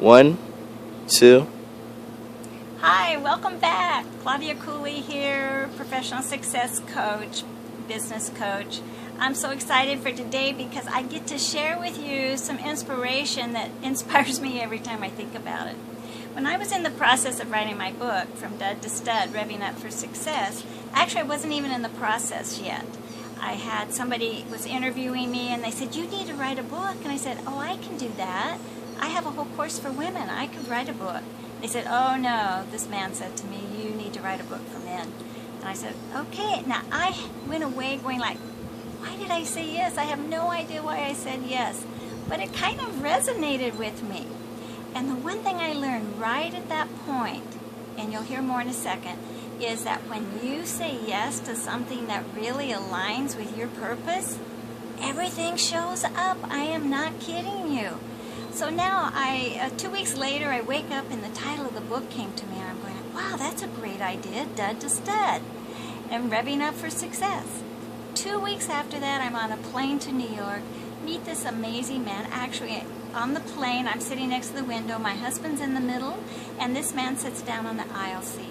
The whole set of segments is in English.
1, 2. Hi, welcome back. Claudia Cooley here, professional success coach, business coach. I'm so excited for today because I get to share with you some inspiration that inspires me every time I think about it. When I was in the process of writing my book, From Dud to Stud, Revving Up for Success, actually I wasn't even in the process yet. I had somebody was interviewing me and they said, "You need to write a book." And I said, "Oh, I can do that. I have a whole course for women. I could write a book." They said, "Oh no," this man said to me, "you need to write a book for men." And I said, "Okay." Now I went away going like, why did I say yes? I have no idea why I said yes. But it kind of resonated with me. And the one thing I learned right at that point, and you'll hear more in a second, is that when you say yes to something that really aligns with your purpose, everything shows up. I am not kidding you. So now, 2 weeks later, I wake up and the title of the book came to me, and I'm going, wow, that's a great idea, Dud to Stud, and Revving Up for Success. 2 weeks after that, I'm on a plane to New York, meet this amazing man. Actually, on the plane, I'm sitting next to the window, my husband's in the middle, and this man sits down on the aisle seat.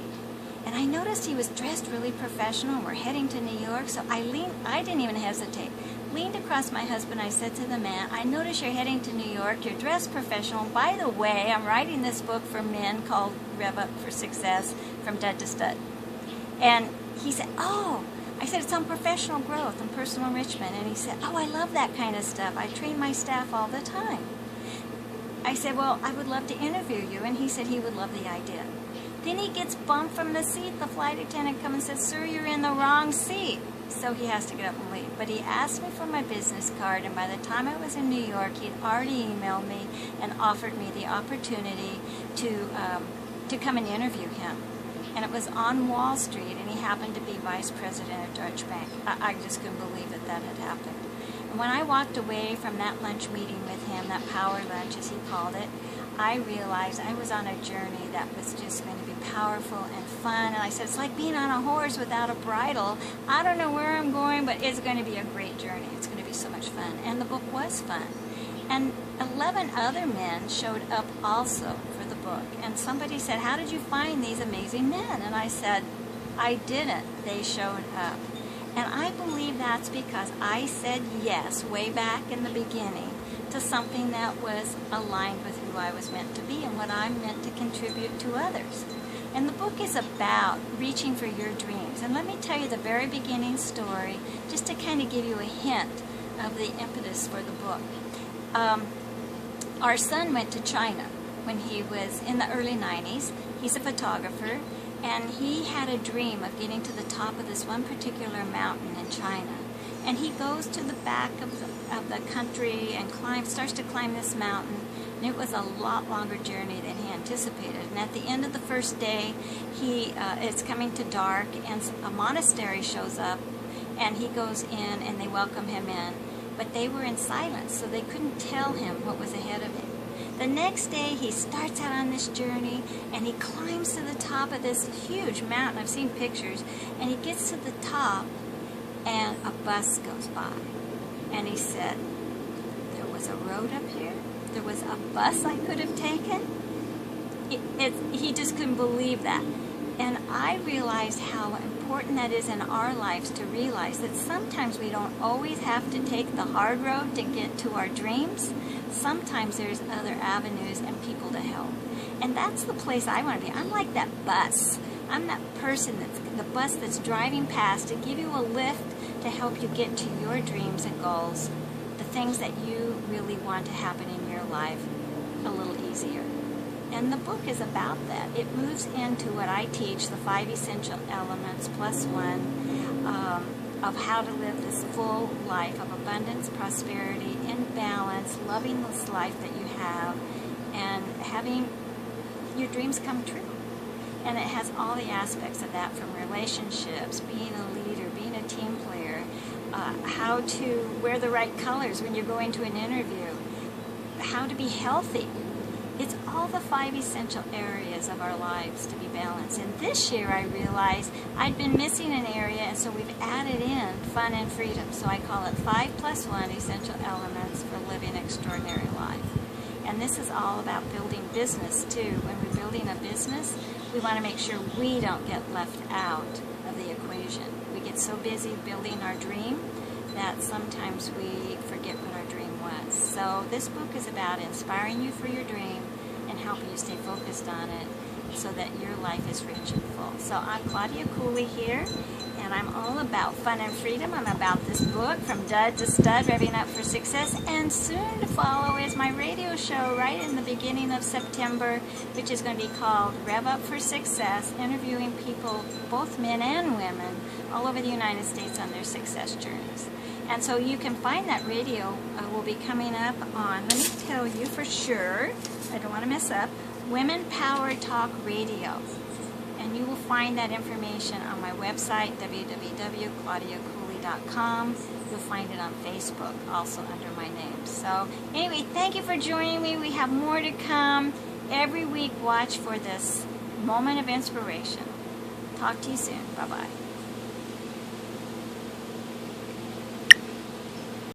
And I noticed he was dressed really professional, and we're heading to New York, so I didn't even hesitate. Leaned across my husband, I said to the man, "I notice you're heading to New York, you're dressed professional. By the way, I'm writing this book for men called Rev Up for Success, From Dud to Stud." And he said, "Oh," I said, "it's on professional growth and personal enrichment." And he said, "Oh, I love that kind of stuff. I train my staff all the time." I said, "Well, I would love to interview you." And he said he would love the idea. Then he gets bumped from the seat. The flight attendant comes and says, "Sir, you're in the wrong seat." So he has to get up and leave. But he asked me for my business card, and by the time I was in New York, he'd already emailed me and offered me the opportunity to come and interview him. And it was on Wall Street, and he happened to be vice president of Deutsche Bank. I just couldn't believe that that had happened. And when I walked away from that lunch meeting with him, that power lunch as he called it, I realized I was on a journey that was just going to be powerful and fun. And I said, it's like being on a horse without a bridle. I don't know where I'm going, but it's going to be a great journey. It's going to be so much fun. And the book was fun. And 11 other men showed up also for the book. And somebody said, "How did you find these amazing men?" And I said, "I didn't. They showed up." And I believe that's because I said yes way back in the beginning to something that was aligned with who I was meant to be and what I'm meant to contribute to others. And the book is about reaching for your dreams. And let me tell you the very beginning story, just to kind of give you a hint of the impetus for the book. Our son went to China when he was in the early 90s. He's a photographer, and he had a dream of getting to the top of this one particular mountain in China. And he goes to the back of the country and starts to climb this mountain. And it was a lot longer journey than he anticipated. And at the end of the first day, it's coming to dark, and a monastery shows up, and he goes in, and they welcome him in. But they were in silence, so they couldn't tell him what was ahead of him. The next day, he starts out on this journey, and he climbs to the top of this huge mountain. I've seen pictures. And he gets to the top, and a bus goes by. And he said, "There was a road up here? There was a bus I could have taken?" He just couldn't believe that. And I realized how important that is in our lives to realize that sometimes we don't always have to take the hard road to get to our dreams. Sometimes there's other avenues and people to help. And that's the place I want to be. I'm like that bus. I'm that person the bus that's driving past to give you a lift to help you get to your dreams and goals, the things that you really want to happen in your life a little easier. And the book is about that. It moves into what I teach, the 5 essential elements plus one, of how to live this full life of abundance, prosperity, in balance, loving this life that you have, and having your dreams come true. And it has all the aspects of that, from relationships, being a leader, being a team player, how to wear the right colors when you're going to an interview, how to be healthy. It's all the 5 essential areas of our lives to be balanced. And this year I realized I'd been missing an area, and so we've added in fun and freedom. So I call it 5 plus 1 essential elements for living an extraordinary life. And this is all about building business too. When we're building a business, we want to make sure we don't get left out of the equation. We get so busy building our dream that sometimes we forget what our dream was. So this book is about inspiring you for your dream and helping you stay focused on it so that your life is rich and full. So I'm Claudia Cooley here, and I'm all about fun and freedom. I'm about this book, From Dud to Stud, Revving Up for Success, and soon to follow is my radio show right in the beginning of September, which is going to be called Rev Up for Success, interviewing people, both men and women, all over the United States on their success journeys. And so you can find that radio will be coming up on, let me tell you for sure, I don't want to mess up, Women Power Talk Radio. And you will find that information on my website, www.claudiacooley.com. You'll find it on Facebook, also under my name. So anyway, thank you for joining me. We have more to come. Every week, watch for this moment of inspiration. Talk to you soon. Bye-bye.